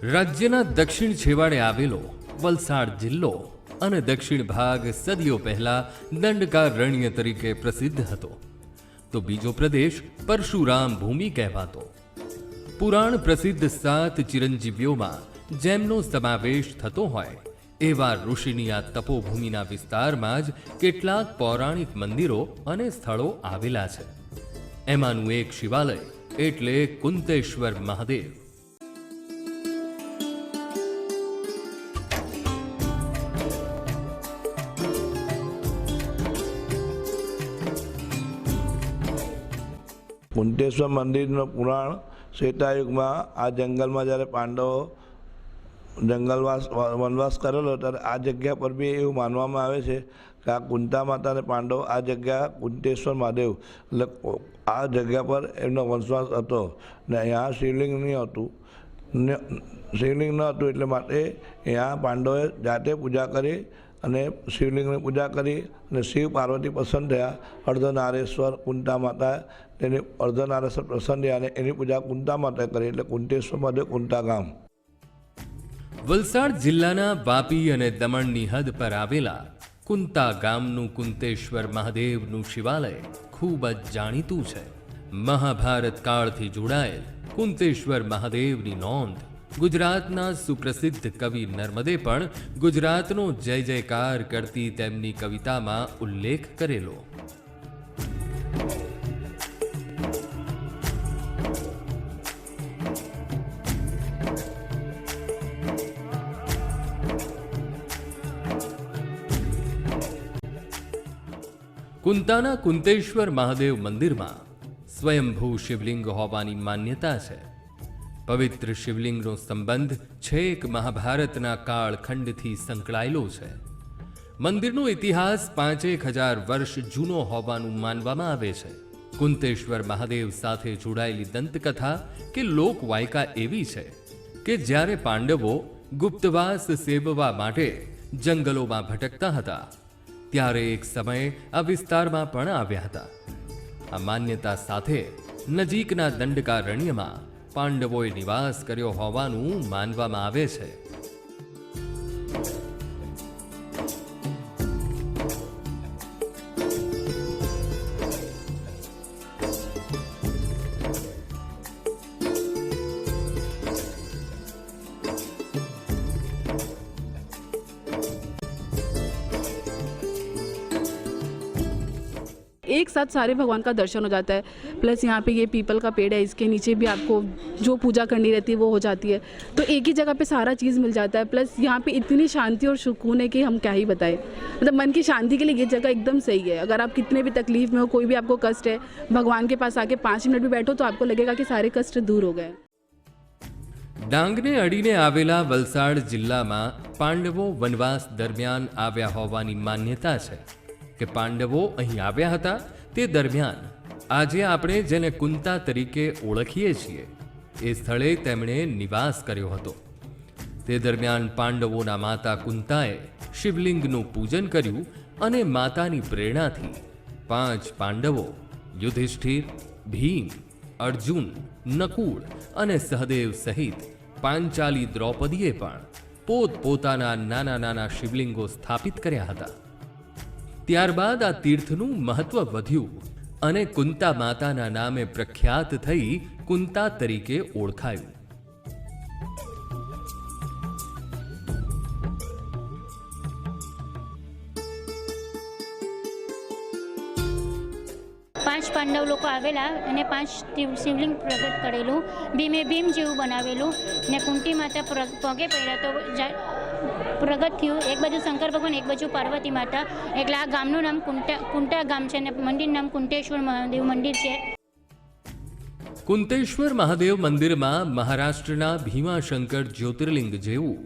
રાજ્યના દક્ષિણ છેવાડે આવેલો વલસાડ જિલ્લો અને દક્ષિણ ભાગ સદીઓ પહેલા દંડકારણ્ય તરીકે પ્રસિદ્ધ હતો, તો બીજો પ્રદેશ પરશુરામ ભૂમિ કહેવાતો. પુરાણ પ્રસિદ્ધ 7 ચિરંજીવીઓમાં જેમનો સમાવેશ થતો હોય એવા ઋષિની આ તપોભૂમિના વિસ્તારમાં જ કેટલાક પૌરાણિક મંદિરો અને સ્થળો આવેલા છે. એમાંનું એક શિવાલય એટલે કુંતેશ્વર મહાદેવ. કુંતેશ્વર મંદિરનું પુરાણ શ્વેતાયુગમાં આ જંગલમાં જ્યારે પાંડવો વનવાસ કરેલો ત્યારે આ જગ્યા પર બી એવું માનવામાં આવે છે કે આ કુંતા માતા અને પાંડવ આ જગ્યા કુંતેશ્વર મહાદેવ એટલે આ જગ્યા પર એમનો વંશવાસ હતો ને અહીંયા શિવલિંગ નહીં હતું. શિવલિંગ ન હતું એટલે માટે અહીંયા પાંડવોએ જાતે પૂજા કરી અને શિવલિંગની પૂજા કરી અને શિવ પાર્વતી પ્રસન્ન થયા. અર્ધનારેશ્વર કુંતા માતા તેની અર્ધનારેશ્વર પ્રસન્ન થયા અને એની પૂજા કુંતા માતા કરી એટલે કુંતેશ્વર મહાદેવ કુંતા ગામ. વલસાડ જિલ્લાના વાપી અને દમણની હદ પર આવેલા કુંતા ગામનું કુંતેશ્વર મહાદેવનું શિવાલય ખૂબ જ જાણીતું છે. મહાભારત કાળથી જોડાયેલ કુંતેશ્વર મહાદેવની નોંધ ગુજરાતના સુપ્રસિદ્ધ કવિ નર્મદે પણ ગુજરાતનો જય જયકાર કરતી તેમની કવિતામાં ઉલ્લેખ કરેલો. કુંતાના કુંતેશ્વર મહાદેવ મંદિરમાં સ્વયંભૂ શિવલિંગ હોવાની માન્યતા છે. પવિત્ર શિવલિંગનો સંબંધ છેક મહાભારતના કાળખંડથી સંકળાયેલો છે. મંદિરનો ઇતિહાસ 5000 વર્ષ જૂનો હોવાનું માનવામાં આવે છે. કુંતેશ્વર મહાદેવ સાથે જોડાયેલી દંતકથા કે લોકવાયકા એવી છે કે જ્યારે પાંડવો ગુપ્તવાસ સેવવા માટે જંગલોમાં ભટકતા હતા ત્યારે એક સમયે આ વિસ્તારમાં પણ આવ્યા હતા. આ માન્યતા સાથે નજીકના દંડકારણ્યમાં પાંડવોએ નિવાસ કર્યો હોવાનું માનવામાં આવે છે. एक साथ सारे भगवान का दर्शन हो जाता है. प्लस यहाँ पे ये पीपल का पेड़ है, इसके नीचे भी आपको जो पूजा करनी रहती है वो हो जाती है. तो एक ही जगह पे सारा चीज़ मिल जाता है. प्लस यहाँ पे इतनी शांति और सुकून है कि हम क्या ही बताएं. मतलब मन की शांति के लिए ये जगह एकदम सही है. अगर आप कितने भी तकलीफ में हो, कोई भी आपको कष्ट है, भगवान के पास आके 5 मिनट भी बैठो तो आपको लगेगा कि सारे कष्ट दूर हो गए. ડાંગને અડીને આવેલા વલસાડ જિલ્લામાં પાંડવો વનવાસ દરમિયાન આવ્યા હોવાની માન્યતા છે કે પાંડવો અહીં આવ્યા હતા તે દરમિયાન આજે આપણે જેને કુંતા તરીકે ઓળખીએ છીએ એ સ્થળે તેમણે નિવાસ કર્યો હતો. તે દરમિયાન પાંડવોના માતા કુંતાએ શિવલિંગનું પૂજન કર્યું અને માતાની પ્રેરણાથી 5 પાંડવો યુધિષ્ઠિર, ભીમ, અર્જુન, નકુળ અને સહદેવ સહિત પાંચાલી દ્રૌપદીએ પણ પોતપોતાના નાના નાના શિવલિંગો સ્થાપિત કર્યા હતા. ત્યારબાદ આ તીર્થનું મહત્વ વધ્યું અને કુંતા માતાના નામે પ્રખ્યાત થઈ કુંતા તરીકે ઓળખાયું. પાંચ પાંડવ લોકો આવેલા અને 5 શિવલિંગ પ્રગટ કરેલું. ભીમે ભીમ જેવું બનાવેલું ને કુંતી માતા પગે પડ્યા તો પ્રગટ થયું. એક બાજુ શંકર ભગવાન, એક બાજુ પાર્વતી માતા. એટલે આ ગામનું નામ કુંટા ગામ છે અને મંદિરનું નામ કુંતેશ્વર મહાદેવ મંદિર છે. કુંતેશ્વર મહાદેવ મંદિરમાં મહારાષ્ટ્રના ભીમાશંકર જ્યોતિર્લિંગ જેવું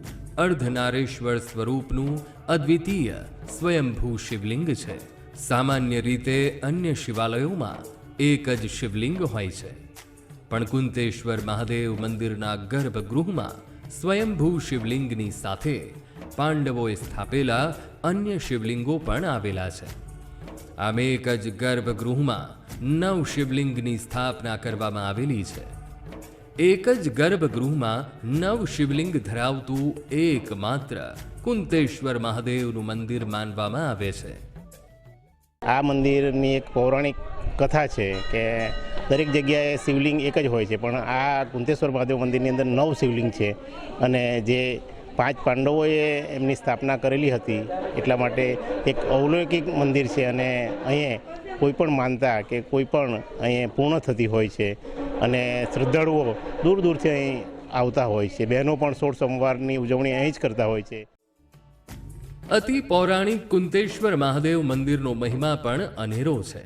અર્ધનારેશ્વર સ્વરૂપનું અદ્વિતીય સ્વયંભૂ શિવલિંગ છે. સામાન્ય રીતે અન્ય શિવાલયોમાં એક જ શિવલિંગ હોય છે, પણ કુંતેશ્વર મહાદેવ મંદિરના ગર્ભગૃહમાં સ્વયંભૂ શિવલિંગની સાથે પાંડવોએ સ્થાપેલા અન્ય શિવલિંગો પણ આવેલા છે. આમ એક જ ગર્ભગૃહમાં 9 શિવલિંગની સ્થાપના કરવામાં આવેલી છે. એક જ ગર્ભગૃહમાં 9 શિવલિંગ ધરાવતું એકમાત્ર કુંતેશ્વર મહાદેવનું મંદિર માનવામાં આવે છે. આ મંદિરની એક પૌરાણિક કથા છે કે દરેક જગ્યાએ શિવલિંગ એક જ હોય છે, પણ આ કુંતેશ્વર મહાદેવ મંદિરની અંદર 9 શિવલિંગ છે અને જે 5 પાંડવોએ એમની સ્થાપના કરેલી હતી એટલા માટે એક અલૌકિક મંદિર છે અને અહીંયા કોઈ પણ માનતા કે કોઈ પણ અહીંયા પૂર્ણ થતી હોય છે અને શ્રદ્ધાળુઓ દૂર દૂરથી અહીં આવતા હોય છે. બહેનો પણ 16 સોમવારની ઉજવણી અહીં જ કરતા હોય છે. અતિ પૌરાણિક કુંતેશ્વર મહાદેવ મંદિરનો મહિમા પણ અનેરો છે.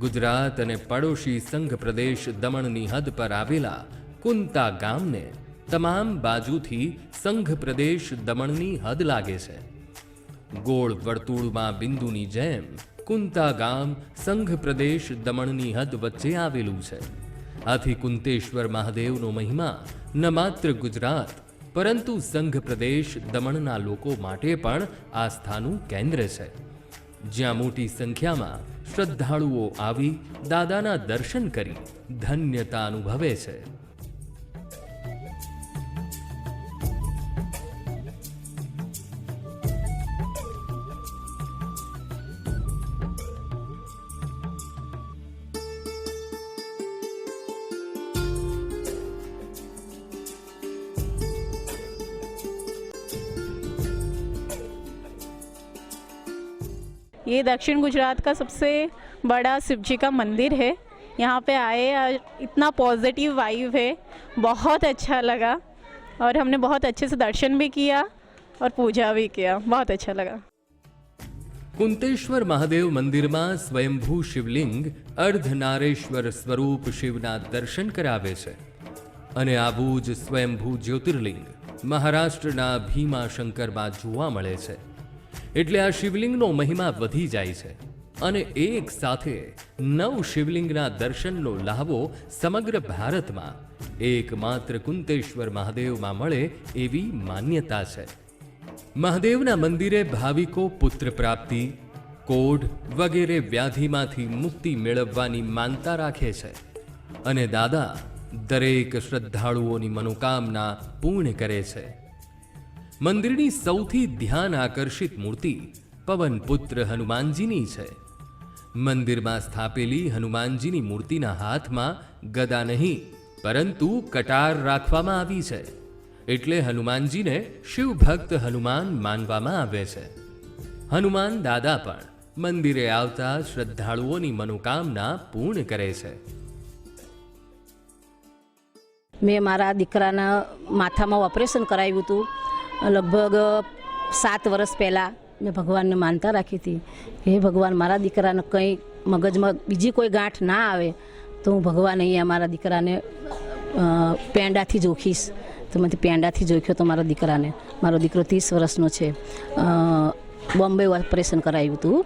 ગુજરાત અને પડોશી સંઘ પ્રદેશ દમણની હદ પર આવેલા કુંતા ગામને તમામ બાજુથી સંઘ પ્રદેશ દમણની હદ લાગે છે. ગોળ વર્તુળમાં બિંદુની જેમ કુંતા ગામ સંઘ પ્રદેશ દમણની હદ વચ્ચે આવેલું છે. આથી કુંતેશ્વર મહાદેવનો મહિમા ન માત્ર ગુજરાત પરંતુ સંઘ પ્રદેશ દમણના લોકો માટે પણ આસ્થાનું કેન્દ્ર છે, જ્યાં મોટી સંખ્યામાં શ્રદ્ધાળુઓ આવી દાદાના દર્શન કરી ધન્યતા અનુભવે છે. ये दक्षिण गुजरात का सबसे बड़ा शिव जी का मंदिर है. यहाँ पे आए और इतना पॉजिटिव वाइब है, बहुत अच्छा लगा और हमने बहुत अच्छे से दर्शन भी किया और पूजा भी किया. बहुत अच्छा लगा. કુંતેશ્વર મહાદેવ મંદિરમાં સ્વયંભૂ શિવલિંગ અર્ધનારેશ્વર સ્વરૂપ શિવના દર્શન કરાવે છે અને આવું જ સ્વયંભૂ જ્યોતિર્લિંગ મહારાષ્ટ્રના ભીમાશંકરમાં જોવા મળે છે. એટલે આ શિવલિંગનો મહિમા વધી જાય છે અને એક સાથે 9 શિવલિંગના દર્શનનો લાહવો સમગ્ર ભારતમાં એકમાત્ર કુંતેશ્વર મહાદેવમાં મળે એવી માન્યતા છે. મહાદેવના મંદિરે ભાવિકો પુત્ર પ્રાપ્તિ, કોઢ વગેરે વ્યાધિમાંથી મુક્તિ મેળવવાની માનતા રાખે છે અને દાદા દરેક શ્રદ્ધાળુઓની મનોકામના પૂર્ણ કરે છે. મંદિરની સૌથી ધ્યાન આકર્ષિત મૂર્તિ પવનપુત્ર હનુમાનજીની છે. મંદિરમાં સ્થાપેલી હનુમાનજીની મૂર્તિના હાથમાં ગદા નહીં પરંતુ કટાર રાખવામાં આવી છે, એટલે હનુમાનજીને શિવભક્ત હનુમાન માનવામાં આવે છે. હનુમાન દાદા પણ મંદિરે આવતા શ્રદ્ધાળુઓની મનોકામના પૂર્ણ કરે છે. મેં મારા દીકરાના માથામાં ઓપરેશન કરાવ્યું હતું. લગભગ 7 વર્ષ પહેલાં મેં ભગવાનને માનતા રાખી હતી કે હે ભગવાન, મારા દીકરાને કંઈ મગજમાં બીજી કોઈ ગાંઠ ના આવે તો હું ભગવાન અહીંયા મારા દીકરાને પેંડાથી જોખીશ. તો મને પેંડાથી જોખ્યો તો મારા દીકરાને. મારો દીકરો 30 વર્ષનો છે. બોમ્બે ઓપરેશન કરાવ્યું હતું.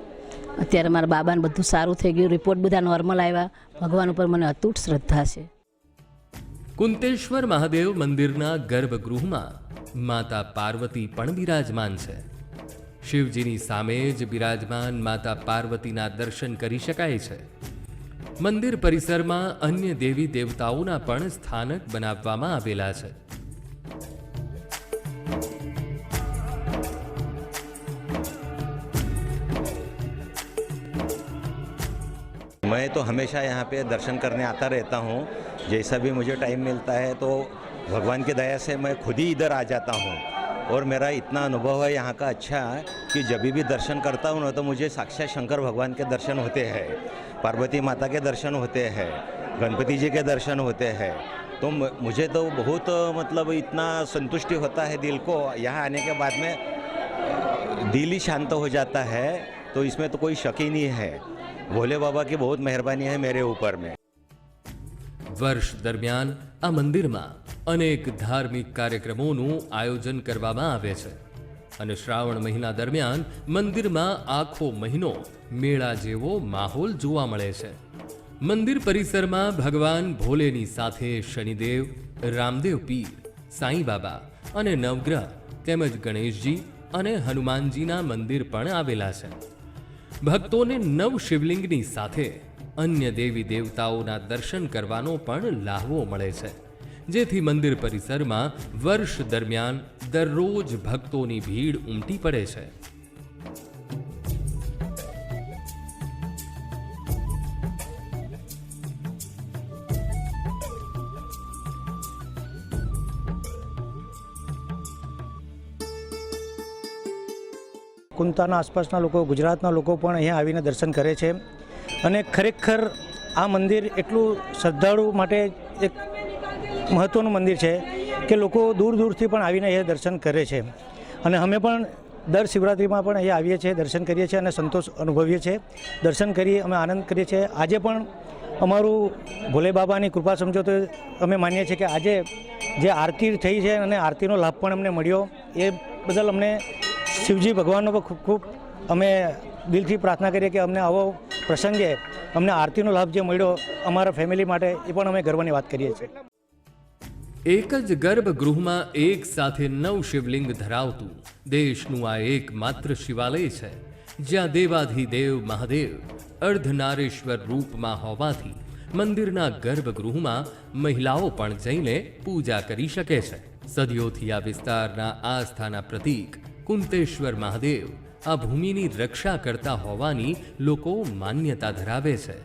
અત્યારે મારા બાબાને બધું સારું થઈ ગયું, રિપોર્ટ બધા નોર્મલ આવ્યા. ભગવાન ઉપર મને અતૂટ શ્રદ્ધા છે. કુંતેશ્વર મહાદેવ મંદિરના ગર્ભગૃહમાં માતા પાર્વતી પણ બિરાજમાન છે. શિવજીની સામે જ બિરાજમાન માતા પાર્વતીના દર્શન કરી શકાય છે. મંદિર પરિસરમાં અન્ય દેવી દેવતાઓના પણ સ્થાનક બનાવવામાં આવેલા છે. मैं तो हमेशा यहाँ पे दर्शन करने आता रहता हूँ. जैसा भी मुझे टाइम मिलता है तो भगवान की दया से मैं खुद ही इधर आ जाता हूँ और मेरा इतना अनुभव है यहाँ का अच्छा कि जब भी दर्शन करता हूँ ना तो मुझे साक्षात शंकर भगवान के दर्शन होते हैं, पार्वती माता के दर्शन होते हैं, गणपति जी के दर्शन होते हैं. तो मुझे तो बहुत मतलब इतना संतुष्टि होता है दिल को. यहाँ आने के बाद में दिल ही शांत हो जाता है. तो इसमें तो कोई शक ही नहीं है. भोले बाबा की बहुत मेहरबानी है मेरे ऊपर में. વર્ષ દરમિયાન આ મંદિરમાં અનેક ધાર્મિક કાર્યક્રમોનું આયોજન કરવામાં આવે છે અને શ્રાવણ મહિના દરમિયાન મંદિરમાં આખો મહિનો મેળા જેવો માહોલ જોવા મળે છે. મંદિર પરિસરમાં ભગવાન ભોલેની સાથે શનિદેવ, રામદેવ પીર, સાંઈ બાબા અને નવગ્રહ તેમજ ગણેશજી અને હનુમાનજીના મંદિર પણ આવેલા છે. ભક્તોને 9 શિવલિંગની સાથે અન્ય દેવી દેવતાઓના દર્શન કરવાનો પણ લાહવો મળે છે. જેથી મંદિર પરિસરમાં વર્ષ દરમિયાન દરરોજ ભક્તોની ભીડ ઉમટી પડે છે. કુંતાના આસપાસના લોકો, ગુજરાતના લોકો પણ અહીંયા આવીને દર્શન કરે છે અને ખરેખર આ મંદિર એટલું શ્રદ્ધાળુ માટે એક મહત્ત્વનું મંદિર છે કે લોકો દૂર દૂરથી પણ આવીને અહીંયા દર્શન કરે છે અને અમે પણ દર શિવરાત્રિમાં પણ અહીંયા આવીએ છીએ, દર્શન કરીએ છીએ અને સંતોષ અનુભવીએ છીએ. દર્શન કરી અમે આનંદ કરીએ છીએ. આજે પણ અમારું ભોલે બાબાની કૃપા સમજો તો અમે માનીએ છીએ કે આજે જે આરતી થઈ છે અને આરતીનો લાભ પણ અમને મળ્યો, એ બદલ અમને શિવજી ભગવાનનો પણ ખૂબ ખૂબ અમે દિલથી પ્રાર્થના કરીએ કે અમને આવો પ્રસંગે અમને આરતીનો લાભ જે મળ્યો અમારા ફેમિલી માટે, એ પણ અમે ગર્વની વાત કરીએ છીએ. એક જ ગર્ભગૃહમાં એક સાથે 9 શિવલિંગ ધરાવતું દેશનું આ એકમાત્ર શિવાલય છે, જ્યાં દેવાધિદેવ મહાદેવ અર્ધનારેશ્વર રૂપમાં હોવાથી મંદિરના ગર્ભગૃહમાં મહિલાઓ પણ જઈને પૂજા કરી શકે છે. સદીઓથી આ વિસ્તારના આસ્થાના પ્રતીક કુંતેશ્વર મહાદેવ આ ભૂમિની રક્ષા કરતા હોવાની લોકો માન્યતા ધરાવે છે.